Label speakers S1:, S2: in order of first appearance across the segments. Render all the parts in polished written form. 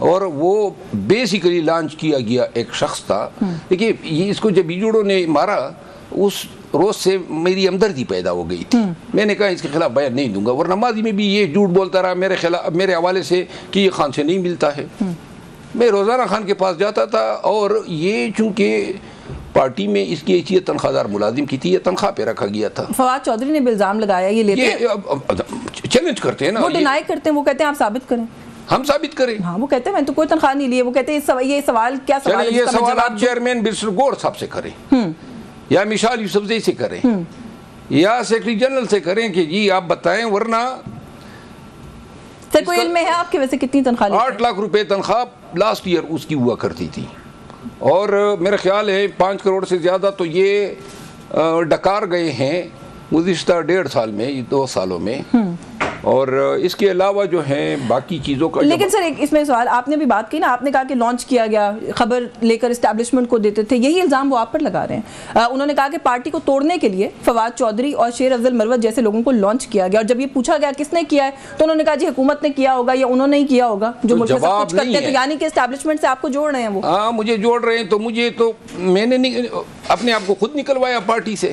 S1: اور وہ basically launch کیا گیا ایک شخص تھا. دیکھیے یہ اس کو جب ایجوڑوں نے مارا اس روز سے میری ہمدردی پیدا ہو گئی تھی. میں نے کہا اس کے خلاف بیان نہیں دوں گا, ورنہ ماضی میں بھی یہ جھوٹ بولتا رہا میرے حوالے سے کہ یہ خان سے نہیں ملتا ہے. میں روزانہ خان کے پاس جاتا تھا, اور یہ چونکہ پارٹی میں اس کی حیثیت تنخواہ دار ملازم کی تھی, یہ تنخواہ پہ رکھا گیا تھا.
S2: فواد چودھری نے بھی الزام لگایا, یہ لیتے ہیں,
S1: چیلنج کرتے ہیں نا,
S2: وہ ڈینائی کرتے ہیں, وہ کہتے ہیں آپ ثابت کریں.
S1: ہم ثابت کریں.
S2: ہاں وہ کہتے ہیں میں تو کوئی تنخواہ نہیں لی ہے. وہ کہتے ہیں یہ سوال کیا سوال ہے,
S1: یہ سوال آپ چیئرمین برسٹر گور صاحب سے کریں, یا مشال یوسفزئی سے کریں, یا سیکرٹری جنرل سے کریں کہ جی آپ بتائیں, ورنہ
S2: کوئی علم ہے آپ کے ویسے کتنی تنخواہ؟
S1: 8 لاکھ روپے تنخواہ لاسٹ ایئر اس کی ہوا کرتی تھی, اور میرا خیال ہے 5 کروڑ سے زیادہ تو یہ ڈکار گئے ہیں گزشتہ 1.5 سال میں, یہ 2 سالوں میں. اور اس کے علاوہ جو ہیں باقی چیزوں کا.
S2: لیکن سر اس میں سوال, آپ نے بھی بات کی نا, آپ نے کہا کہ لانچ کیا گیا, خبر لے کر اسٹیبلشمنٹ کو دیتے تھے, یہی الزام وہ آپ پر لگا رہے ہیں. انہوں نے کہا کہ پارٹی کو توڑنے کے لیے فواد چودھری اور شیر افضل مروت جیسے لوگوں کو لانچ کیا گیا, اور جب یہ پوچھا گیا کس نے کیا ہے تو انہوں نے کہا جی حکومت نے کیا ہوگا یا انہوں نے ہی کیا ہوگا, جو ملک میں سب کچھ کرتے ہیں. تو یعنی کہ اسٹیبلشمنٹ سے آپ کو جوڑ رہے ہیں وہ.
S1: ہاں مجھے جوڑ رہے ہیں, تو میں نے اپنے آپ کو خود نکلوایا پارٹی سے.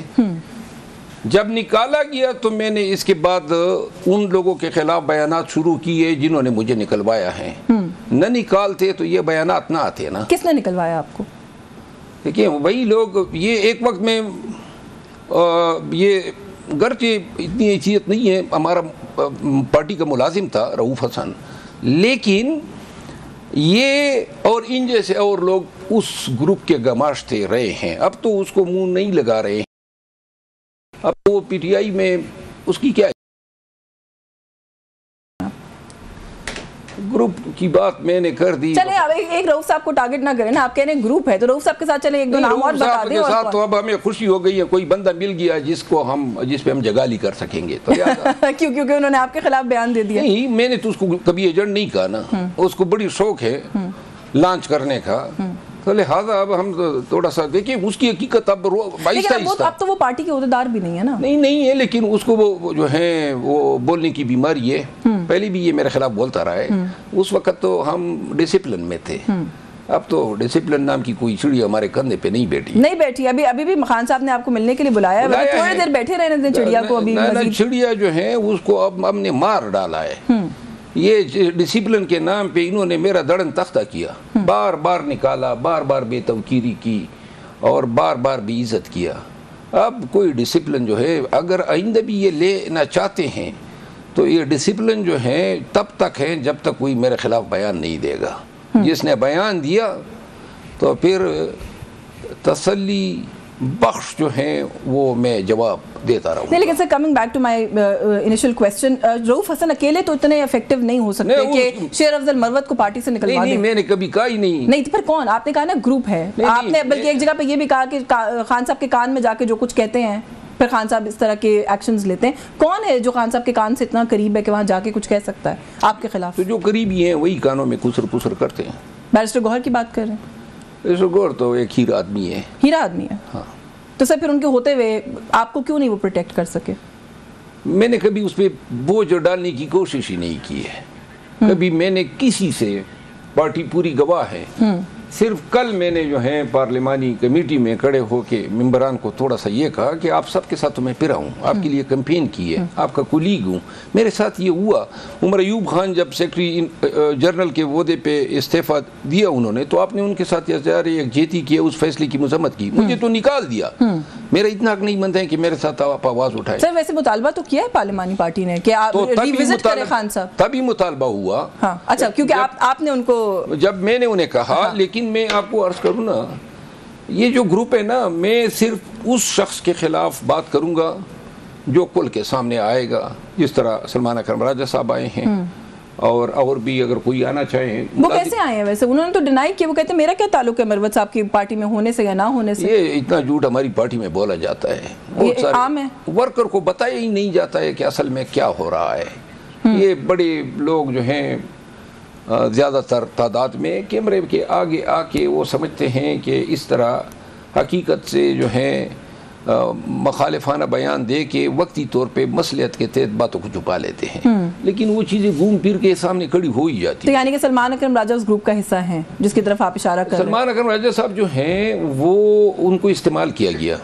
S1: جب نکالا گیا تو میں نے اس کے بعد ان لوگوں کے خلاف بیانات شروع کیے جنہوں نے مجھے نکلوایا ہے. نہ نکالتے تو یہ بیانات نہ آتے نا.
S2: کس نے نکلوایا آپ کو؟
S1: دیکھیں وہی لوگ, یہ ایک وقت میں یہ گرچہ اتنی حیثیت نہیں ہے, ہمارا پارٹی کا ملازم تھا رؤوف حسن, لیکن یہ اور ان جیسے اور لوگ اس گروپ کے گماشتے رہے ہیں. اب تو اس کو منہ نہیں لگا رہے ہیں. اب وہ پی ٹی آئی میں اس کی کیا گروپ کی بات میں نے کر دی.
S2: چلیں اب ایک رؤوف صاحب کو ٹارگٹ نہ کریں نا, آپ کہہ رہے ہیں گروپ ہے تو رؤوف صاحب کے ساتھ چلیں ایک دو نام اور بتا دیں.
S1: ساتھ تو اب ہمیں خوشی ہو گئی ہے, کوئی بندہ مل گیا جس پہ ہم جگالی کر سکیں گے. تو
S2: کیونکہ انہوں نے آپ کے خلاف بیان دے دیا.
S1: نہیں, میں نے تو اس کو کبھی ایجنٹ نہیں کہا نا, اس کو بڑی شوق ہے لانچ کرنے کا, تو لہٰذا اب ہم تھوڑا سا دیکھیں اس کی حقیقت. اب
S2: اب تو وہ پارٹی کے عہدیدار بھی نہیں ہے نا.
S1: نہیں ہے, لیکن اس کو وہ جو ہے وہ بولنے کی بیماری ہے. پہلے بھی یہ میرے خلاف بولتا رہا ہے. اس وقت تو ہم ڈسپلن میں تھے, اب تو ڈسپلن نام کی کوئی چڑیا ہمارے کندھے پہ نہیں بیٹھی. ابھی بھی خان صاحب نے آپ کو ملنے کے لیے بلایا ہے, تھوڑی دیر بیٹھے رہنے دیں چڑیا کو. ابھی چڑیا جو ہے اس کو اب ہم نے مار ڈالا ہے. یہ ڈسپلن کے نام پہ انہوں نے میرا دڑن تختہ کیا, بار بار نکالا, بار بار بے توقیری کی, اور بار بار بے عزت کیا. اب کوئی ڈسپلن جو ہے اگر آئندہ بھی یہ لینا چاہتے ہیں تو یہ ڈسپلن جو ہے تب تک ہے جب تک کوئی میرے خلاف بیان نہیں دے گا. جس نے بیان دیا تو پھر تسلی بخش جو ہیں وہ میں جواب دیتا رہوں.
S2: لیکن sir coming back to my initial question, Rauf Hasan اکیلے تو اتنے افیکٹو نہیں ہو سکتے کہ شیر افضل مروت کو پارٹی سے نکلوا دیں.
S1: نہیں, میں نے کبھی کہا ہی نہیں.
S2: نہیں تو پھر کون؟ آپ نے کہا نا گروپ ہے, آپ نے بلکہ ایک جگہ پہ یہ بھی کہا کہ خان صاحب کے کان میں جا کے جو کچھ کہتے ہیں پھر خان صاحب اس طرح کے ایکشنز لیتے ہیں. کون ہے جو خان صاحب کے کان سے اتنا قریب ہے کہ وہاں جا کے کچھ کہہ سکتا ہے آپ کے خلاف؟
S1: تو جو قریبی ہیں وہی کانوں میں کسر پسر کرتے ہیں.
S2: بیرسٹر گوہر کی بات کر رہے ہیں.
S1: بیرسٹر گوہر تو ایک ہیرا آدمی ہے.
S2: ہیرا آدمی ہے,
S1: ہاں.
S2: تو سر پھر ان کے ہوتے ہوئے آپ کو کیوں نہیں وہ پروٹیکٹ کر سکے؟
S1: میں نے کبھی اس پہ بوجھ ڈالنے کی کوشش ہی نہیں کی ہے. کبھی میں نے کسی سے, پارٹی پوری گواہ ہے, صرف کل میں نے جو ہے پارلیمانی کمیٹی میں کھڑے ہو کے ممبران کو تھوڑا سا یہ کہا کہ آپ سب کے ساتھ تو میں پھرا ہوں, آپ کے لیے کمپین کی ہے, آپ کا کولیگ ہوں. میرے ساتھ یہ ہوا. عمر ایوب خان جب سیکرٹری جنرل کے عہدے پہ استعفیٰ دیا انہوں نے, تو آپ نے ان کے ساتھ یکجہتی کی, اس فیصلے کی مذمت کی. مجھے تو نکال دیا. میرا اتنا حق نہیں بنتا ہے کہ میرے ساتھ آپ آواز اٹھائیں.
S2: سر ویسے مطالبہ تو کیا ہے پارلیمانی پارٹی نے کہ آپ ریوزٹ کریں خان صاحب؟
S1: تبھی مطالبہ ہوا.
S2: ہاں اچھا, کیونکہ آپ نے ان کو,
S1: جب میں نے انہیں کہا. لیکن میں آپ کو عرض کروں نا, یہ جو گروپ ہے نا, میں صرف اس شخص کے خلاف بات کروں گا جو کل کے سامنے آئے گا, جس طرح سلمان اکرم راجہ صاحب آئے ہیں, اور بھی اگر کوئی آنا چاہیں.
S2: وہ کیسے آئے ہیں ویسے؟ انہوں نے تو ڈینائی کیا, وہ کہتے ہیں میرا کیا تعلق ہے مروت صاحب کی پارٹی میں ہونے سے یا نہ ہونے سے.
S1: یہ اتنا جھوٹ ہماری پارٹی میں بولا جاتا ہے, بہت
S2: عام ہے.
S1: ورکر کو بتایا ہی نہیں جاتا ہے کہ اصل میں کیا ہو رہا ہے. یہ بڑے لوگ جو ہیں زیادہ تر تعداد میں کیمرے کے آگے آ کے وہ سمجھتے ہیں کہ اس طرح حقیقت سے جو ہے مخالفانہ بیان دے کے وقتی طور پہ مصلحت کے تحت باتوں کو چھپا لیتے ہیں، لیکن وہ چیزیں گھوم پھر کے سامنے کھڑی ہو ہی جاتی
S2: تو یعنی کہ سلمان اکرم راجہ اس گروپ کا حصہ ہیں جس کی طرف آپ اشارہ کر رہے ہیں؟
S1: سلمان اکرم راجہ صاحب جو ہیں وہ ان کو استعمال کیا گیا.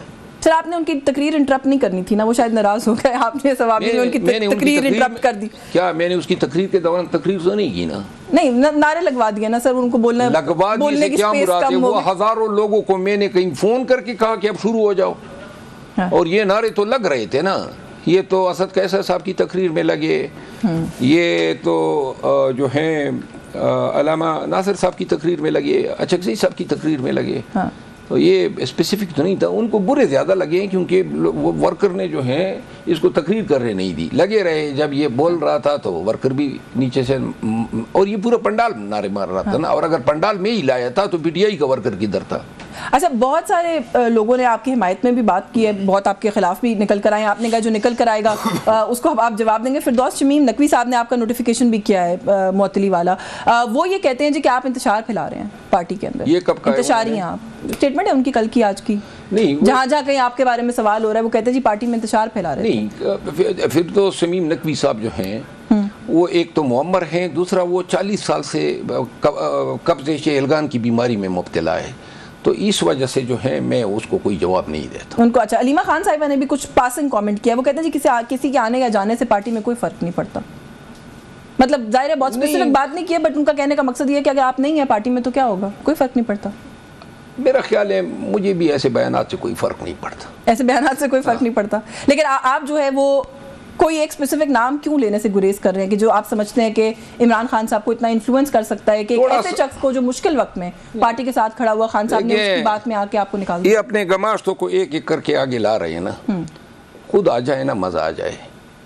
S2: سر آپ نے ان کی تقریر انٹرپٹ نہیں کرنی تھی نا، وہ شاید ناراض ہو گئے آپ نے سواب میں ان کی تقریر انٹرپٹ کر دی.
S1: کیا میں نے اس کی تقریر کے دوران تقریر تو نہیں کی نا؟
S2: نہیں، نعرے لگوا دیے نا سر، ان کو بولنا
S1: لگوا دیے سے کیا مراد ہے؟ وہ ہزاروں لوگوں کو میں نے کہیں فون کر کے کہا کہ اب شروع ہو جاؤ، اور یہ نعرے تو لگ رہے تھے نا. یہ تو اسد قیصر صاحب کی تقریر میں لگے، یہ تو جو ہیں علامہ ناصر صاحب کی تقریر میں لگے، اچکزئی صاحب کی تقریر میں لگے. تو یہ اسپیسیفک تو نہیں تھا، ان کو برے زیادہ لگے کیونکہ وہ ورکر نے جو ہیں اس کو تقریر کرنے نہیں دی، لگے رہے. جب یہ بول رہا تھا تو ورکر بھی نیچے سے، اور یہ پورا پنڈال نعرے مار رہا تھا نا، اور اگر پنڈال میں ہی لایا تھا تو پی ٹی آئی کا ورکر کدھر تھا؟
S2: اچھا، بہت سارے لوگوں نے آپ کی حمایت میں بھی بات کی ہے، بہت آپ کے خلاف بھی نکل کر آئے ہیں. آپ نے کہا جو نکل کر آئے گا اس کو آپ جواب دیں گے. فردوس شمیم نقوی صاحب نے آپ کا نوٹیفیکیشن بھی کیا ہے معطلی والا، وہ یہ کہتے ہیں جی کہ آپ انتشار پھیلا رہے ہیں پارٹی کے اندر.
S1: یہ کب کا
S2: انتشاری ہیں آپ؟ اسٹیٹمنٹ ہے ان کی کل کی، آج کی. نہیں، جہاں جہاں کہیں آپ کے بارے میں سوال ہو رہا ہے وہ کہتے ہیں جی پارٹی میں انتشار پھیلا رہے ہیں.
S1: نہیں، فردوس شمیم نقوی صاحب جو ہیں وہ ایک تو معمر ہیں، دوسرا وہ 40 سال سے قبضے الغان کی بیماری میں مبتلا ہے، تو اس وجہ سے جو ہے میں اس کو کوئی جواب نہیں دیتا
S2: ان کو. اچھا، علیمہ خان صاحبہ نے بھی کچھ پاسنگ کامنٹ کیا، وہ کہتے ہیں جی کسی کے آنے یا جانے سے پارٹی میں کوئی فرق نہیں پڑتا. مطلب ظاہر ہے بہت اسپیسیفک بات نہیں کی ہے، بٹ ان کا کہنے کا مقصد یہ ہے کہ اگر آپ نہیں ہیں پارٹی میں تو کیا ہوگا، کوئی فرق نہیں پڑتا.
S1: میرا خیال ہے مجھے بھی ایسے بیانات سے کوئی فرق نہیں پڑتا.
S2: ایسے بیانات سے کوئی فرق نہیں پڑتا، لیکن آپ جو ہے وہ کوئی ایک اسپیسیفک نام کیوں لینے سے گریز کر رہے ہیں کہ جو آپ سمجھتے ہیں کہ عمران خان صاحب کو اتنا انفلوئنس کر سکتا ہے کہ ایک ایسے شخص کو جو مشکل وقت میں پارٹی کے ساتھ کھڑا ہوا، خان صاحب نے اس کی بات میں آ کے آپ کو نکال دیا.
S1: یہ اپنے گماشتوں کو ایک ایک کر کے آگے لا رہے ہیں نا، خود آ جائے نا، مزہ آ جائے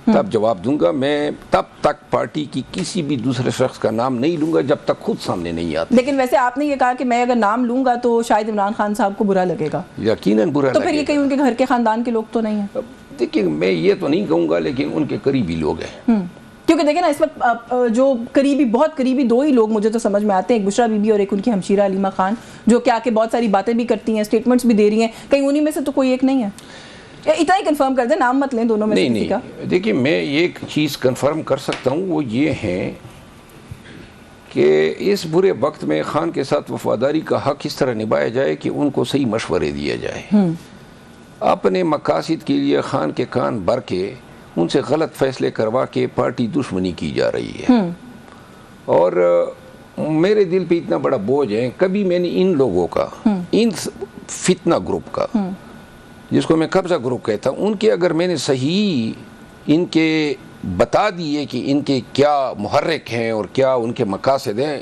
S1: تب جواب دوں گا. میں تب تک پارٹی کی کسی بھی دوسرے شخص کا نام نہیں لوں گا جب تک خود سامنے نہیں آتا.
S2: لیکن ویسے آپ نے یہ کہا کہ میں اگر نام لوں گا تو شاید عمران خان صاحب کو برا لگے گا.
S1: یقیناً برا لگے گا.
S2: تو پھر یہ کہیں ان کے گھر کے خاندان کے لوگ تو نہیں ہیں؟
S1: دیکھیں میں یہ تو نہیں کہوں گا، لیکن ان کے قریبی لوگ ہیں.
S2: کیونکہ دیکھیں نا اس وقت جو قریبی، بہت قریبی دو ہی لوگ مجھے تو سمجھ میں آتے ہیں، ایک بشرا بی بی اور ایک ان کی ہمشیرہ علیمہ خان، جو کیا کہ بہت ساری باتیں بھی کرتی ہیں، اسٹیٹمنٹس بھی دے رہی ہیں. کہیں انہی میں سے تو کوئی ایک نہیں ہے؟ اتنا ہی کنفرم کر دیں، نام مت لیں دونوں میں سے کسی کا.
S1: دیکھیں میں ایک چیز کنفرم کر سکتا ہوں، وہ یہ ہے کہ اس برے وقت میں خان کے ساتھ وفاداری کا حق اس طرح نبھایا جائے کہ ان کو صحیح مشورے دیا جائے. اپنے مقاصد کے لیے خان کے کان بھر کے ان سے غلط فیصلے کروا کے پارٹی دشمنی کی جا رہی ہے، اور میرے دل پہ اتنا بڑا بوجھ ہے. کبھی میں نے ان لوگوں کا، ان فتنہ گروپ کا، جس کو میں قبضہ گروپ کہتا ہوں، ان کے اگر میں نے صحیح ان کے بتا دیے کہ ان کے کیا محرک ہیں اور کیا ان کے مقاصد ہیں،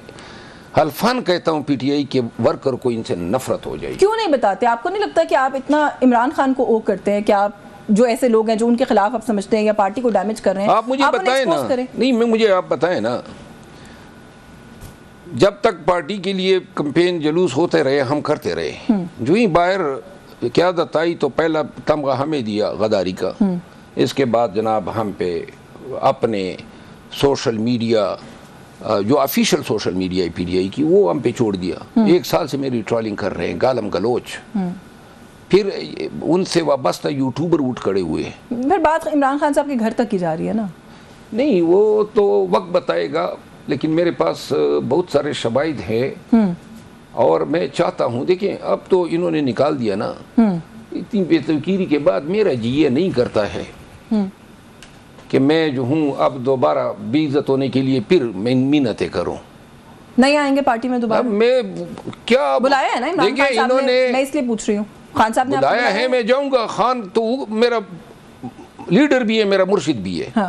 S1: حلفان کہتا ہوں پی ٹی آئی کے ورکر کو ان سے نفرت ہو جائے. کیوں
S2: نہیں بتاتے؟ آپ کو نہیں لگتا کہ آپ اتنا عمران خان کو او کرتے ہیں کہ آپ جو ایسے لوگ ہیں جو ان کے خلاف آپ سمجھتے ہیں یا پارٹی کو ڈیمیج کر رہے ہیں،
S1: آپ مجھے بتائیں نا. نہیں، مجھے آپ بتائیں نا، جب تک پارٹی کے لیے کمپین جلوس ہوتے رہے ہم کرتے رہے، جو ہی باہر قیادت آئی تو پہلا تمغہ ہمیں دیا غداری کا، اس کے بعد جناب ہم پہ اپنے سوشل میڈیا، جو official social media P D I کی، وہ ہم پہ چھوڑ دیا. 1 سال سے میری ٹرولنگ کر رہے ہیں، گالم گلوچ. پھر ان سے وابستہ یوٹیوبر اٹھ کھڑے ہوئے.
S2: پھر بات عمران خان صاحب کے گھر تک کی جا رہی ہے نا.
S1: نہیں، وہ تو وقت بتائے گا، لیکن میرے پاس بہت سارے شواہد ہیں، اور میں چاہتا ہوں، دیکھیں اب تو انہوں نے نکال دیا نا، اتنی بے تفکیری کے بعد میرا جی یہ نہیں کرتا ہے کہ میں جو ہوں اب دوبارہ بے عزت ہونے کے لیے پھر میں منتیں کروں.
S2: نہیں آئیں گے پارٹی میں دوبارہ؟
S1: میں کیا
S2: بلایا ہے نا عمران خان صاحب نے، میں اس لیے پوچھ رہی ہوں. خان صاحب نے
S1: بلایا ہے، میں جاؤں گا. خان تو میرا لیڈر بھی ہے، میرا مرشد بھی ہے،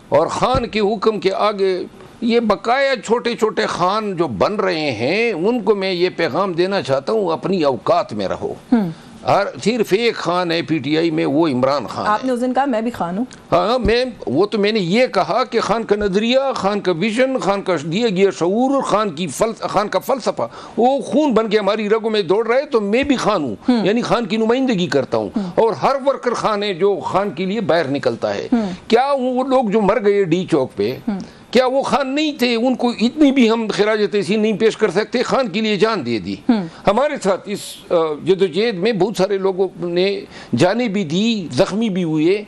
S1: اور خان کے حکم کے آگے یہ بقایا چھوٹے چھوٹے خان جو بن رہے ہیں ان کو میں یہ پیغام دینا چاہتا ہوں، اپنی اوقات میں رہو. صرف ایک خان ہے پی ٹی آئی میں، وہ عمران خان.
S2: آپ نے اس دن کہا میں بھی خان ہوں.
S1: ہاں، میں نے یہ کہا کہ خان کا نظریہ، خان کا ویژن، خان کا دیا گیا شعور، خان کا فلسفہ وہ خون بن کے ہماری رگوں میں دوڑ رہا ہے، تو میں بھی خان ہوں، یعنی خان کی نمائندگی کرتا ہوں. اور ہر ورکر خان ہے جو خان کے لیے باہر نکلتا ہے. کیا وہ لوگ جو مر گئے ڈی چوک پہ، کیا وہ خان نہیں تھے؟ ان کو اتنی بھی ہم خراج تحسین نہیں پیش کر سکتے؟ خان کے لیے جان دے دی. ہمارے ساتھ اس جدوجہد میں بہت سارے لوگوں نے جانیں بھی دی، زخمی بھی ہوئے،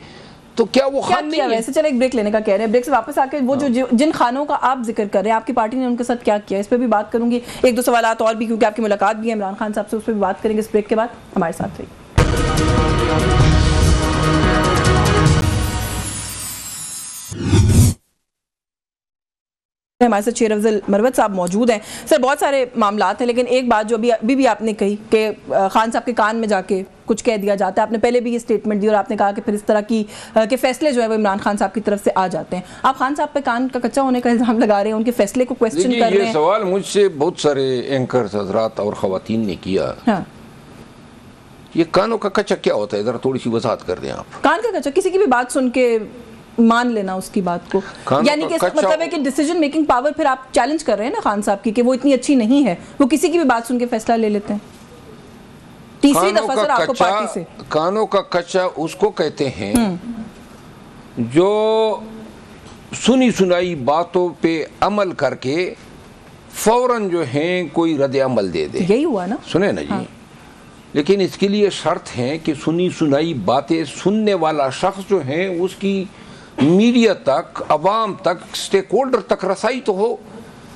S1: تو کیا وہ خان نہیں ہے؟
S2: ویسے چلے ایک بریک لینے کا کہہ رہے ہیں، بریک سے واپس آ کے وہ جن خانوں کا آپ ذکر کر رہے ہیں آپ کی پارٹی نے ان کے ساتھ کیا کیا، اس پہ بھی بات کروں گی. ایک دو سوالات اور بھی کیونکہ آپ کی ملاقات بھی ہے عمران خان صاحب سے، اس پہ بھی بات کریں گے اس بریک کے بعد. ہمارے ساتھ رہیے. ہمارے ساتھ شیر افضل مروت صاحب موجود ہیں. سر بہت سارے معاملات ہیں، لیکن ایک بات جو ابھی آپ نے کہی کہ خان صاحب کے کان میں جا کے کچھ کہہ دیا جاتا ہے. آپ نے پہلے بھی یہ سٹیٹمنٹ دی اور آپ نے کہا کہ پھر اس طرح کے فیصلے جو ہے وہ عمران خان صاحب کی طرف سے آ جاتے ہیں. آپ خان صاحب پہ کان کا کچا ہونے کا الزام لگا رہے ہیں، ان کے فیصلے کو کویسچن کر رہے ہیں.
S1: یہ سوال مجھ سے بہت سارے اینکرز حضرات اور خواتین نے کیا. یہ کانوں کا کچا کیا ہوتا ہے؟ ذرا تھوڑی سی وضاحت کر دیں آپ.
S2: کان کا کچا کسی کی بھی بات سن کے مان لینا اس کی بات کو، یعنی کہ اس کا مطلب ہے کہ ڈیسیجن میکنگ پاور پھر آپ چیلنج کر رہے ہیں نا خان صاحب کی کہ وہ اتنی اچھی نہیں ہے، وہ کسی کی بھی بات سن کے فیصلہ لے لیتے ہیں. تیسری دفعہ سر آپ کو پارٹی سے
S1: کانوں کا کچا اس کو کہتے ہیں جو سنی سنائی باتوں پہ عمل کر کے فوراً جو ہیں کوئی رد عمل دے دے.
S2: یہی ہوا نا،
S1: سنیں نا جی. لیکن اس کے لیے شرط ہے کہ سنی سنائی باتیں سننے والا شخص جو ہے اس کی میڈیا تک، عوام تک، سٹیک ہولڈر تک رسائی تو ہو.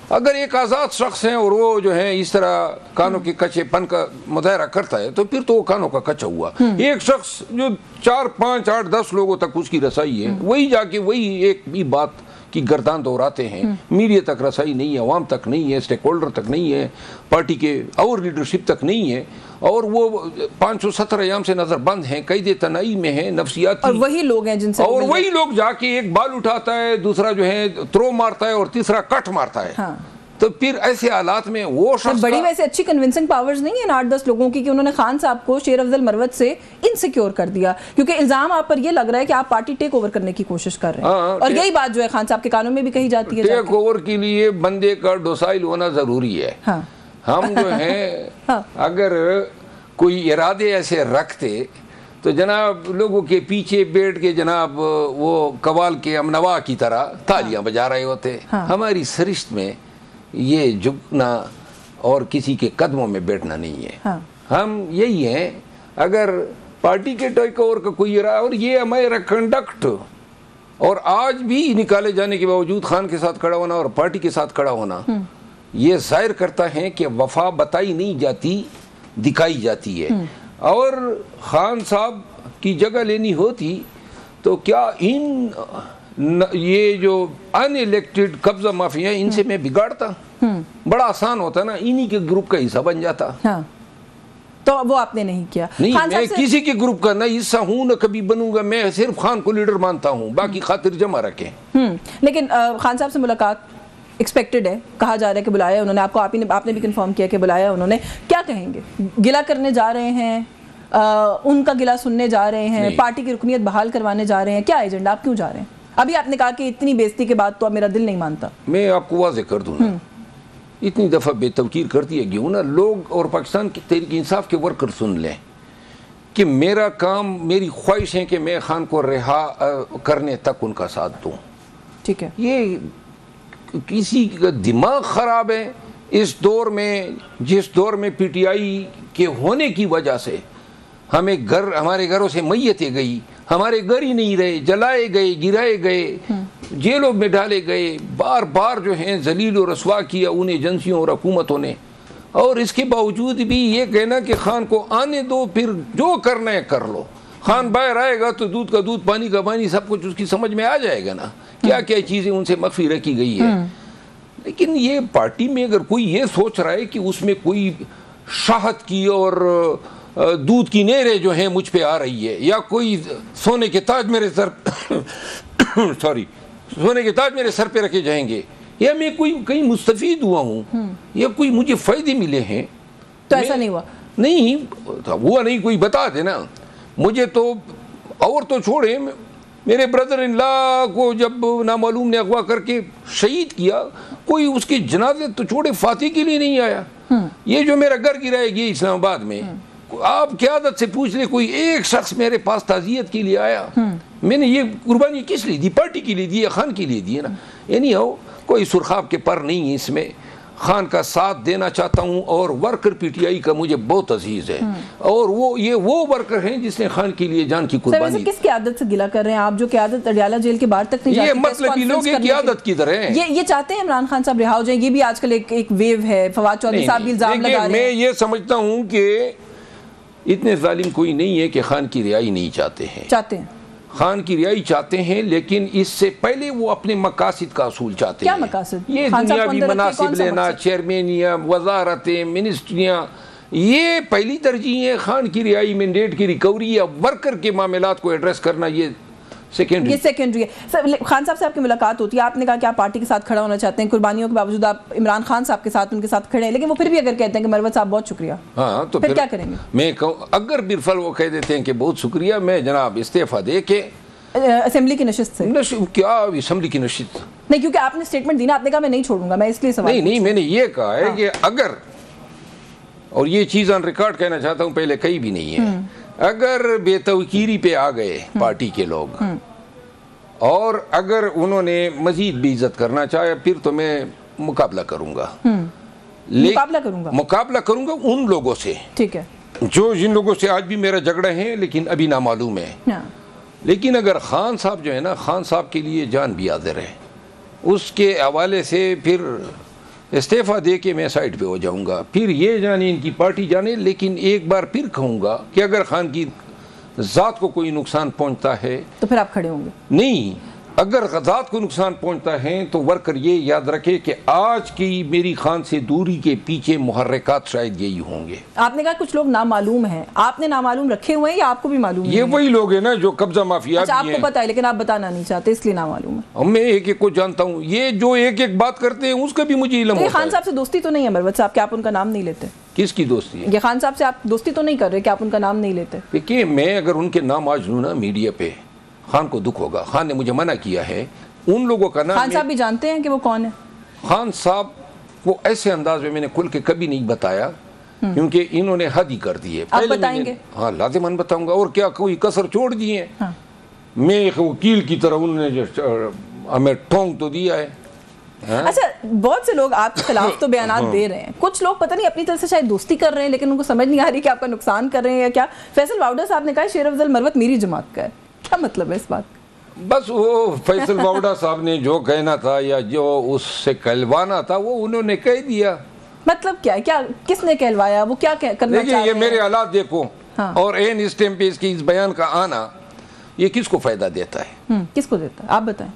S1: اگر ایک آزاد شخص ہے اور وہ جو ہے اس طرح کانوں کے کچے پن کا مظاہرہ کرتا ہے تو پھر تو وہ کانوں کا کچا ہوا. ایک شخص جو 4 5 8 10 لوگوں تک اس کی رسائی ہے، وہی جا کے وہی ایک بھی بات کی گردان دہراتے ہیں. میڈیا تک رسائی نہیں ہے، عوام تک نہیں ہے، سٹیک ہولڈر تک نہیں ہے، پارٹی کے اور لیڈرشپ تک نہیں ہے، اور وہ 517 ایام سے نظر بند ہیں، قید تنہائی میں ہیں، نفسیاتی.
S2: اور وہی لوگ ہیں جن سے
S1: اور وہی لوگ جا کے ایک بال اٹھاتا ہے، دوسرا جو ہے تھرو مارتا ہے اور تیسرا کٹ مارتا ہے. تو پھر ایسے حالات میں وہ شخص
S2: بڑی ویسے اچھی کنونسنگ پاورز نہیں ہیں 8 10 لوگوں کی کہ انہوں نے خان صاحب کو شیر افضل مروت سے انسیکیور کر دیا، کیونکہ الزام آپ پر یہ لگ رہا ہے کہ آپ پارٹی ٹیک اوور کرنے کی کوشش کر رہے ہیں. اور یہی بات جو ہے خان صاحب کے کانوں میں بھی کہی جاتی ہے.
S1: ٹیک اوور کے لیے بندے کا ڈوسائل ہونا ضروری ہے. ہم جو ہیں اگر کوئی ارادے ایسے رکھتے تو جناب لوگوں کے پیچھے بیٹھ کے جناب وہ قوال کے امنوا کی طرح تالیاں بجا رہے ہوتے. ہماری سرشت میں یہ جھکنا اور کسی کے قدموں میں بیٹھنا نہیں ہے. ہم یہی ہیں اگر پارٹی کے ٹیک اوور کا کوئی ارادہ، اور یہ ہمارا کنڈکٹ اور آج بھی نکالے جانے کے باوجود خان کے ساتھ کھڑا ہونا اور پارٹی کے ساتھ کھڑا ہونا یہ ظاہر کرتا ہے کہ وفا بتائی نہیں جاتی، دکھائی جاتی ہے. اور خان صاحب کی جگہ لینی ہوتی تو کیا یہ جو ان الیکٹڈ قبضہ مافیا ان سے میں بگاڑتا؟ بڑا آسان ہوتا نا، انہی کے گروپ کا حصہ بن جاتا.
S2: تو وہ آپ نے نہیں کیا.
S1: نہیں، میں کسی کے گروپ کا نہ حصہ ہوں نہ کبھی بنوں گا. میں صرف خان کو لیڈر مانتا ہوں، باقی خاطر جمع رکھیں.
S2: لیکن خان صاحب سے ملاقات ایکسپیکٹڈ ہے، کہا جا رہا ہے کہ بلایا انہوں نے آپ کو، آپ نے بھی کنفرم کیا کہ بلایا انہوں نے. کیا کہیں گے؟ گلہ کرنے جا رہے ہیں، ان کا گلہ سننے جا رہے ہیں، پارٹی کی رکنیت بحال کروانے جا رہے ہیں؟ کیا ایجنڈا؟ آپ کیوں جا رہے ہیں؟ ابھی آپ نے کہا کہ اتنی بےزتی کے بعد تو اب میرا دل نہیں مانتا.
S1: میں آپ کو واضح کر دوں نا، اتنی دفعہ بے توقیر کر دیا گیا نا لوگ، اور پاکستان کی تحریک انصاف کے ورکر سن لیں کہ میرا کام، میری خواہش ہے کہ میں خان کو رہا کرنے تک ان کا ساتھ دوں.
S2: ٹھیک ہے.
S1: یہ کسی کا دماغ خراب ہے اس دور میں، جس دور میں پی ٹی آئی کے ہونے کی وجہ سے ہمارے گھروں سے میتیں گئی، ہمارے گھر ہی نہیں رہے، جلائے گئے، گرائے گئے، جیلوں میں ڈالے گئے، بار بار جو ہیں ذلیل و رسوا کیا انہیں ایجنسیوں اور حکومتوں نے. اور اس کے باوجود بھی یہ کہنا کہ خان کو آنے دو، پھر جو کرنا ہے کر لو. خان باہر آئے گا تو دودھ کا دودھ، پانی کا پانی، سب کچھ اس کی سمجھ میں آ جائے گا نا کیا کیا چیزیں ان سے مخفی رکھی گئی ہے. لیکن یہ پارٹی میں اگر کوئی یہ سوچ رہا ہے کہ اس میں کوئی شہد کی اور دودھ کی نہریں جو ہیں مجھ پہ آ رہی ہے، یا کوئی سونے کے تاج میرے سر سونے کے تاج میرے سر پہ رکھے جائیں گے، یا میں کوئی کہیں مستفید ہوا ہوں، یا کوئی مجھے فائدے ملے ہیں،
S2: تو ایسا نہیں ہوا.
S1: نہیں ہوا، نہیں کوئی بتا دینا مجھے. تو اور تو چھوڑیں، میرے بردر ان لا کو جب نامعلوم نے اغوا کر کے شہید کیا، کوئی اس کے جنازے تو چھوڑے فاتح کے لیے نہیں آیا. یہ جو میرا گھر گرائے گیا اسلام آباد میں، آپ قیادت سے پوچھ لیں کوئی ایک شخص میرے پاس تعزیت کے لیے آیا؟ میں نے یہ قربانی کس لیے دی؟ پارٹی کے لیے دی، خان کے لیے دی ہے نا. یعنی ہو کوئی سرخاب کے پر نہیں ہے اس میں. خان کا ساتھ دینا چاہتا ہوں اور ورکر پی ٹی آئی کا مجھے بہت عزیز ہے اور وہ ورکر ہیں جس نے خان کے لیے جان کی قربانی دی.
S2: کس قیادت سے گلہ کر رہے ہیں آپ جو قیادت اڈیالہ جیل کے باہر تک نہیں جاتی؟
S1: یہ مطلبی لوگ ہیں قیادت کی طرح ہیں.
S2: یہ چاہتے ہیں عمران خان صاحب رہا ہو جائیں؟ یہ بھی آج کل ایک ویو ہے. فواد چودھری صاحب بھی الزام لگا رہے ہیں.
S1: میں یہ سمجھتا ہوں کہ اتنے ظالم کوئی نہیں ہے کہ خان کی رہائی نہیں چاہتے ہیں. خان کی رہائی چاہتے ہیں لیکن اس سے پہلے وہ اپنے مقاصد کا اصول چاہتے ہیں.
S2: کیا مقاصد؟
S1: یہ دنیاوی مناصب لینا، چیئرمینیاں، وزارتیں، منسٹریاں، یہ پہلی ترجیح ہے. خان کی رہائی، مینڈیٹ کی ریکوری یا ورکر کے معاملات کو ایڈریس کرنا یہ سیکنڈری ہے.
S2: خان صاحب سے آپ کی ملاقات ہوتی ہے، آپ نے کہا کہ آپ پارٹی کے ساتھ کھڑا ہونا چاہتے ہیں، قربانیوں کے باوجود آپ عمران خان صاحب کے ساتھ ان کے ساتھ کھڑے ہیں، لیکن وہ پھر بھی اگر کہتے ہیں کہ مروت صاحب بہت شکریہ،
S1: ہاں تو
S2: پھر کیا کریں گے؟
S1: میں کہوں اگر بالفعل وہ کہہ دیتے ہیں کہ بہت شکریہ، میں جناب استعفیٰ دے کے
S2: اسمبلی کی نشست سے.
S1: کیا اسمبلی کی نشست
S2: نہیں، کیونکہ آپ نے سٹیٹمنٹ دی نا، آپ نے کہا میں نہیں چھوڑوں گا، میں اس لیے سوال
S1: نہیں میں نے یہ کہا ہے کہ اگر، اور یہ چیز آن ریکارڈ کہنا چاہتا ہوں، پہلے کہیں بھی نہیں ہے، اگر بے توقیری پہ آ گئے پارٹی کے لوگ اور اگر انہوں نے مزید بھی عزت کرنا چاہے، پھر تو میں مقابلہ کروں گا. مقابلہ کروں گا ان لوگوں سے،
S2: ٹھیک ہے،
S1: جو جن لوگوں سے آج بھی میرا جھگڑا ہے لیکن ابھی نامعلوم ہے. لیکن اگر خان صاحب جو ہے نا، خان صاحب کے لیے جان بھی حاضر ہے، اس کے حوالے سے پھر استعفیٰ دے کے میں سائٹ پہ ہو جاؤں گا. پھر یہ جانے ان کی پارٹی جانے، لیکن ایک بار پھر کہوں گا کہ اگر خان کی ذات کو کوئی نقصان پہنچتا ہے
S2: تو پھر آپ کھڑے ہوں گے.
S1: نہیں، اگر ذات کو نقصان پہنچتا ہے تو ورکر یہ یاد رکھے کہ آج کی میری خان سے دوری کے پیچھے محرکات شاید یہی ہوں گے.
S2: آپ نے کہا کچھ لوگ نامعلوم ہیں، آپ نے نامعلوم رکھے ہوئے ہیں یا آپ کو بھی معلوم ہے؟
S1: یہ وہی لوگ ہیں نا جو قبضہ مافیا بھی ہیں.
S2: آپ کو پتا ہے لیکن آپ بتانا نہیں چاہتے اس لیے نامعلوم ہے.
S1: میں ایک ایک کو جانتا ہوں، یہ جو ایک ایک بات کرتے ہیں اس کا بھی مجھے علم ہوتا ہے.
S2: خان صاحب سے دوستی تو نہیں ہے مروت صاحب کہ آپ ان کا نام نہیں لیتے؟
S1: کس کی دوستی ہے؟
S2: یہ خان صاحب سے آپ دوستی تو نہیں کر رہے کہ آپ ان کا نام نہیں لیتے؟
S1: دیکھیے، میں اگر ان کے نام آج لوں نا میڈیا پہ، خان کو دکھ ہوگا. خان نے مجھے منع کیا ہے ان لوگوں کا نام.
S2: خان صاحب بھی جانتے ہیں کہ وہ کون ہے؟
S1: خان صاحب کو ایسے انداز میں نے کھل کے کبھی نہیں بتایا کیونکہ انہوں نے حد ہی کر دی ہے.
S2: آپ بتائیں گے؟
S1: ہاں لازماً بتاؤں گا. اور کیا کوئی کسر چھوڑ دی ہے؟ میں ایک وکیل کی طرح انہوں نے ہمیں ٹھونک تو دیا ہے.
S2: اچھا، بہت سے لوگ آپ کے خلاف تو بیانات دے رہے ہیں، کچھ لوگ پتہ نہیں اپنی طرف سے شاید دوستی کر رہے ہیں لیکن ان کو سمجھ نہیں آ رہی کہ آپ کا نقصان کر رہے ہیں یا کیا. فیصل واؤڈا صاحب نے کہا شیر افضل مروت میری جماعت کا ہے، کیا مطلب ہے اس بات؟
S1: بس وہ فیصل واؤڈا صاحب نے جو کہنا تھا یا جو اس سے کہلوانا تھا وہ انہوں نے کہہ دیا.
S2: مطلب کیا ہے؟ کیا کس نے کہلوایا؟ وہ کیا کرنا چاہ رہے ہیں؟
S1: یہ میرے حالات دیکھو اور این اس ٹائم پہ اس کی اس بیان کا آنا یہ کس کو فائدہ دیتا ہے؟
S2: کس کو دیتا ہے؟ آپ بتائیں.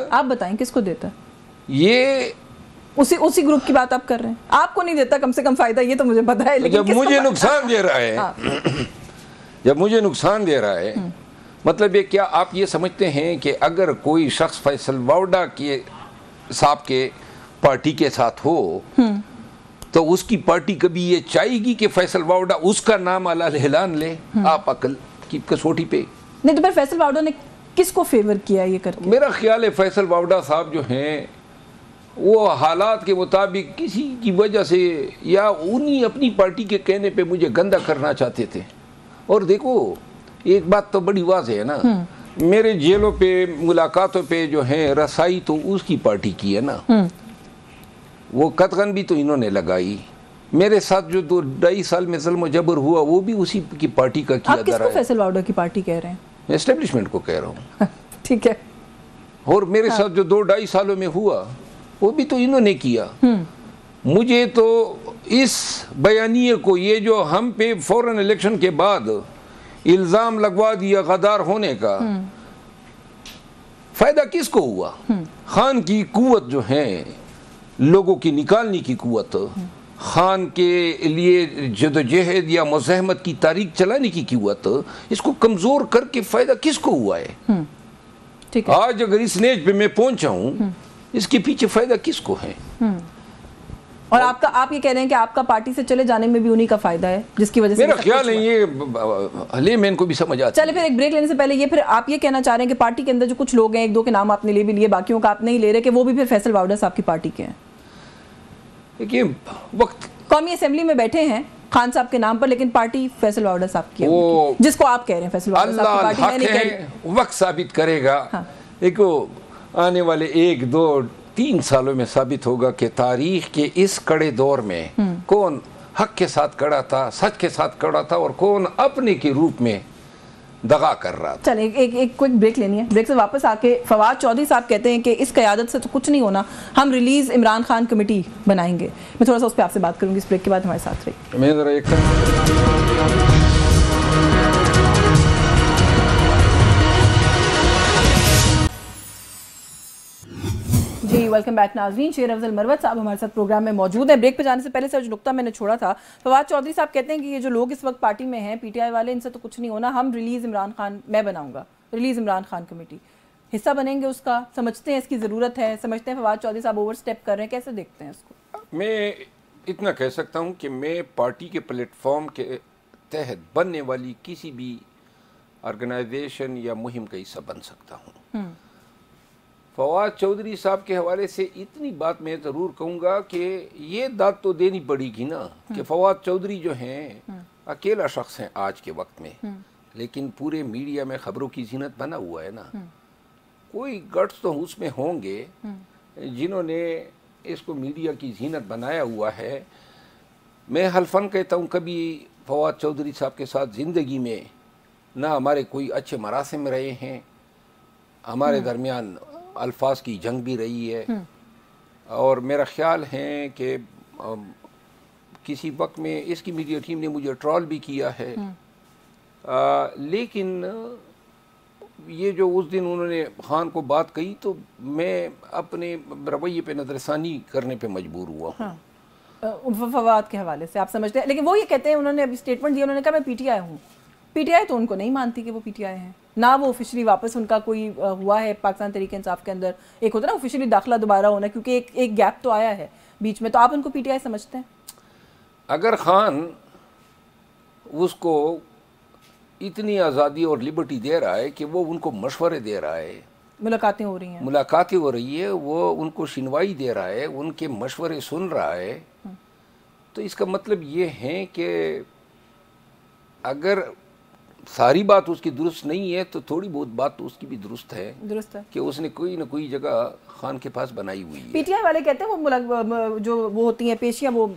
S2: آپ بتائیں کس کو دیتا ہے؟
S1: یہ
S2: اسی گروپ کی بات آپ کر رہے ہیں. آپ کو نہیں دیتا کم سے کم فائدہ، یہ تو مجھے پتا ہے.
S1: جب مجھے نقصان دے رہا ہے، جب مجھے نقصان دے رہا ہے، مطلب یہ کیا آپ یہ سمجھتے ہیں کہ اگر کوئی شخص فیصل واؤڈا کے صاحب کے پارٹی کے ساتھ ہو تو اس کی پارٹی کبھی یہ چاہے گی کہ فیصل واؤڈا اس کا نام اعلان لے؟ آپ عقل کی کسوٹی پہ
S2: نہیں. تو پھر فیصل واؤڈا نے کس کو فیور کیا یہ کر کے؟
S1: میرا خیال ہے فیصل واؤڈا صاحب جو ہیں وہ حالات کے مطابق کسی کی وجہ سے یا انہی اپنی پارٹی کے کہنے پہ مجھے گندا کرنا چاہتے تھے. اور دیکھو ایک بات تو بڑی واضح ہے نا، میرے جیلوں پہ ملاقاتوں پہ جو ہیں رسائی تو اس کی پارٹی کی ہے نا. وہ قطغن بھی تو انہوں نے لگائی. میرے ساتھ جو 2-2.5 سال میں ظلم و جبر ہوا وہ بھی اسی کی پارٹی کا کیا.
S2: آپ کس کو فیصل واؤڈا کی پارٹی کہہ رہے ہیں؟
S1: میں اسٹیبلشمنٹ کو کہہ رہا ہوں.
S2: ٹھیک ہے.
S1: اور میرے ساتھ جو 2-2.5 سالوں میں ہوا وہ بھی تو انہوں نے کیا. مجھے تو اس بیانیے کو، یہ جو ہم پہ فوراً الیکشن کے بعد الزام لگوا دیا غدار ہونے کا، فائدہ کس کو ہوا؟ خان کی قوت جو ہے لوگوں کی نکالنے کی قوت، خان کے لیے جدوجہد یا مزاحمت کی تاریخ چلانے کی قوت، اس کو کمزور کر کے فائدہ کس کو ہوا ہے؟ آج اگر اس نیج پہ میں پہنچا ہوں اس کے پیچھے فائدہ کس کو ہے؟
S2: اور آپ یہ کہہ رہے ہیں کہ آپ کا پارٹی سے چلے جانے میں بھی انہی کا فائدہ ہے جس کی وجہ سے
S1: میرا خیال ہے یہ حلیم ان کو بھی سمجھ آتا ہے.
S2: چلے پھر ایک بریک لینے سے پہلے یہ پھر آپ یہ کہنا چاہ رہے ہیں کہ پارٹی کے اندر جو کچھ لوگ ہیں، 1-2 کے نام آپ نے لے بھی لیے، باقیوں کا آپ نہیں لے رہے، کہ وہ بھی پھر فیصل واؤڈا صاحب کی پارٹی کے ہیں؟
S1: دیکھیے وقت
S2: قومی اسمبلی میں بیٹھے ہیں خان صاحب کے نام پر، لیکن پارٹی فیصل واؤڈا صاحب کی ہے، جس کو آپ کہہ رہے ہیں فیصل واؤڈا صاحب کی پارٹی. میں نہیں کہہ رہی،
S1: وقت ثابت کرے گا. دیکھو آنے والے 1-2-3 سالوں میں ثابت ہوگا کہ تاریخ کے اس کڑے دور میں کون حق کے ساتھ کڑا تھا، سچ کے ساتھ کڑا تھا، اور کون اپنے کے روپ میں دغا کر رہا تھا۔
S2: چلیں ایک کوئک بریک لینی ہے، بریک سے واپس آ کے فواد چودھری صاحب کہتے ہیں کہ اس قیادت سے تو کچھ نہیں ہونا، ہم ریلیز عمران خان کمیٹی بنائیں گے۔ میں تھوڑا سا اس پہ آپ سے بات کروں گی، اس بریک کے بعد ہمارے ساتھ رہیے۔
S1: میں ذرا ایک
S2: جی ویلکم بیک ناظرین، شیر افضل مروت صاحب ہمارے ساتھ پروگرام میں موجود ہیں۔ بریک پہ جانے سے پہلے سے جو نقطہ میں نے چھوڑا تھا، فواد چودھری صاحب کہتے ہیں کہ یہ جو لوگ اس وقت پارٹی میں ہیں، پی ٹی آئی والے، ان سے تو کچھ نہیں ہونا، ہم ریلیز عمران خان میں بناؤں گا، ریلیز عمران خان کمیٹی، حصہ بنیں گے اس کا، سمجھتے ہیں اس کی ضرورت ہے، سمجھتے ہیں فواد چودھری صاحب اوور سٹیپ کر رہے ہیں، کیسے دیکھتے ہیں اس کو؟
S1: میں اتنا کہہ سکتا ہوں کہ میں پارٹی کے پلیٹ فارم کے تحت بننے والی کسی بھی آرگنائزیشن یا مہم کا حصہ بن سکتا ہوں۔ فواد چودھری صاحب کے حوالے سے اتنی بات میں ضرور کہوں گا کہ یہ داد تو دینی پڑے گی نا کہ فواد چودھری جو ہیں اکیلا شخص ہیں آج کے وقت میں، لیکن پورے میڈیا میں خبروں کی زینت بنا ہوا ہے نا۔ کوئی گٹس تو اس میں ہوں گے جنہوں نے اس کو میڈیا کی زینت بنایا ہوا ہے۔ میں حلفاً کہتا ہوں کبھی فواد چودھری صاحب کے ساتھ زندگی میں نہ ہمارے کوئی اچھے مراسم رہے ہیں، ہمارے درمیان الفاظ کی جنگ بھی رہی ہے، اور میرا خیال ہے کہ کسی وقت میں اس کی میڈیا ٹیم نے مجھے ٹرول بھی کیا ہے، لیکن یہ جو اس دن انہوں نے خان کو بات کہی تو میں اپنے رویے پہ نظر ثانی کرنے پہ مجبور ہوا ہوں۔
S2: فواد کے حوالے سے آپ سمجھتے ہیں، لیکن وہ یہ کہتے ہیں، انہوں نے ابھی سٹیٹمنٹ دیا، انہوں نے کہا میں پی ٹی آئی ہوں۔ پی ٹی آئی تو ان کو نہیں مانتی کہ وہ پی ٹی آئی ہیں، نہ وہ آفیشلی واپس ان کا کوئی ہوا ہے پاکستان تحریک انصاف کے اندر، ایک ہوتا ہے نا آفیشلی داخلہ دوبارہ ہونا، کیونکہ ایک گیپ تو آیا ہے بیچ میں، تو آپ ان کو پی ٹی آئی سمجھتے ہیں؟
S1: اگر خان اس کو اتنی آزادی اور لبرٹی دے رہا ہے کہ وہ ان کو مشورے دے رہا ہے،
S2: ملاقاتیں ہو رہی ہیں،
S1: ملاقاتیں ہو رہی ہے، وہ ان کو شنوائی دے رہا ہے، ان کے مشورے سن رہا ہے، تو اس کا مطلب یہ ہے کہ اگر ساری بات اس کی درست نہیں ہے تو تھوڑی بہت بات تو اس کی بھی درست ہے کہ اس نے کوئی نہ کوئی جگہ خان کے پاس بنائی ہوئی ہے۔
S2: پی ٹی آئی والے کہتے ہیں وہ جو وہ ہوتی ہیں پیشیاں، وہ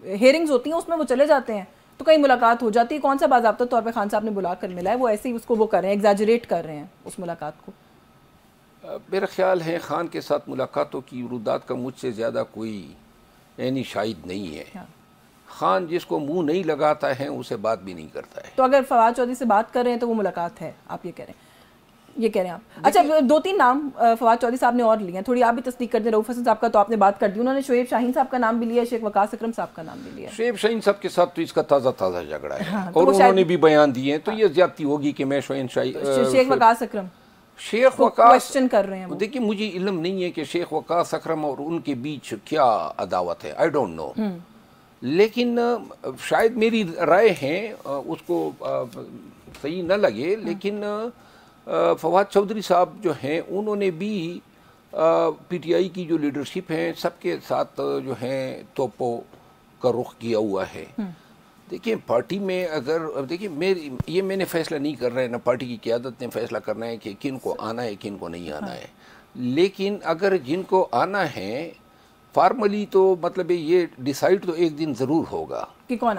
S2: ہیئرنگز ہوتی ہیں، اس میں وہ چلے جاتے ہیں تو کئی ملاقات ہو جاتی ہے، کون سا باضابطہ طور پہ خان صاحب نے بلا کر ملا ہے، وہ ایسے ہی اس کو وہ کر رہے ہیں، ایگزیجریٹ کر رہے ہیں اس ملاقات کو۔
S1: میرا خیال ہے خان کے ساتھ ملاقاتوں کی ردات کا مجھ سے زیادہ کوئی یعنی شاہد نہیں ہے۔ خان جس کو منہ نہیں لگاتا ہے اسے بات بھی نہیں کرتا ہے۔
S2: تو اگر فواد چودھری سے بات کر رہے ہیں تو وہ ملاقات ہے، آپ یہ کہہ رہے ہیں، یہ کہہ رہے ہیں آپ؟ اچھا 2-3 نام فواد چودھری صاحب نے اور لیے ہیں، تھوڑی آپ بھی تصدیق کر دیں۔ رؤف حسن صاحب کا تو آپ نے بات کر دی، انہوں نے شعیب شاہین صاحب کا نام بھی لیا، شیخ وقاص اکرم صاحب کا نام بھی لیا۔
S1: شعیب شاہین صاحب کے ساتھ تو اس کا تازہ جھگڑا ہے اور انہوں نے بھی بیان دیے ہیں، تو یہ زیادتی ہوگی کہ میں
S2: شیخ وقاص اکرم
S1: شیخ وقاص
S2: کوسچن کر رہے ہیں۔
S1: دیکھیے مجھے علم نہیں ہے کہ شیخ وقاص اکرم اور ان کے بیچ کیا عداوت ہے، آئی ڈونٹ نو، لیکن شاید میری رائے ہیں اس کو صحیح نہ لگے، لیکن فواد چودھری صاحب جو ہیں انہوں نے بھی پی ٹی آئی کی جو لیڈرشپ ہیں سب کے ساتھ جو ہیں توپوں کا رخ کیا ہوا ہے۔ دیکھیں پارٹی میں اگر دیکھیں یہ میں نے فیصلہ نہیں کر رہا ہے، نہ پارٹی کی قیادت نے فیصلہ کرنا ہے کہ کن کو آنا ہے کن کو نہیں آنا ہے، لیکن اگر جن کو آنا ہے فارملی تو مطلب یہ ڈیسائیڈ تو ایک دن ضرور ہوگا
S2: کہ کون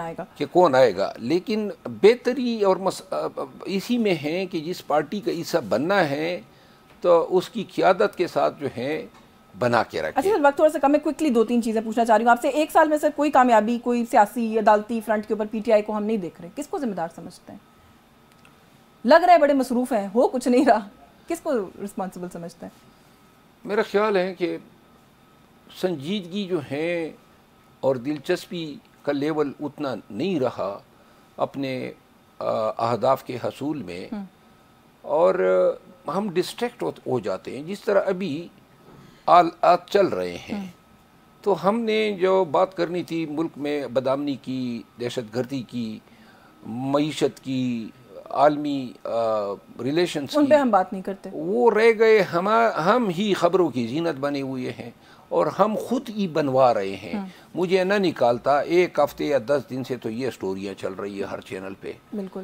S1: آئے گا، لیکن بہتری اور اسی میں ہے کہ جس پارٹی کا حصہ بننا ہے تو اس کی قیادت کے ساتھ جو ہے بنا کے رکھیں۔
S2: اچھا وقت تھوڑا سا کم ہے، کوئکلی 2-3 چیزیں پوچھنا چاہ رہی ہوں آپ سے۔ 1 سال میں سے کوئی کامیابی، کوئی سیاسی عدالتی فرنٹ کے اوپر پی ٹی آئی کو ہم نہیں دیکھ رہے، کس کو ذمہ دار سمجھتے ہیں؟ لگ رہا ہے بڑے مصروف ہیں، ہو کچھ نہیں رہا، کس کو رسپانسبل سمجھتے ہیں؟
S1: میرا خیال ہے کہ سنجیدگی جو ہے اور دلچسپی کا لیول اتنا نہیں رہا اپنے اہداف کے حصول میں، اور ہم ڈسٹریکٹ ہو جاتے ہیں جس طرح ابھی آلات چل رہے ہیں۔ تو ہم نے جو بات کرنی تھی ملک میں بدامنی کی، دہشت گردی کی، معیشت کی، عالمی ریلیشنز کی،
S2: ان پہ ہم بات نہیں کرتے،
S1: وہ رہ گئے، ہم ہی خبروں کی زینت بنے ہوئے ہیں اور ہم خود ہی بنوا رہے ہیں۔ مجھے نہ نکالتا 1 ہفتے یا 10 دن سے تو یہ سٹوریاں چل رہی ہے ہر چینل پہ۔
S2: بالکل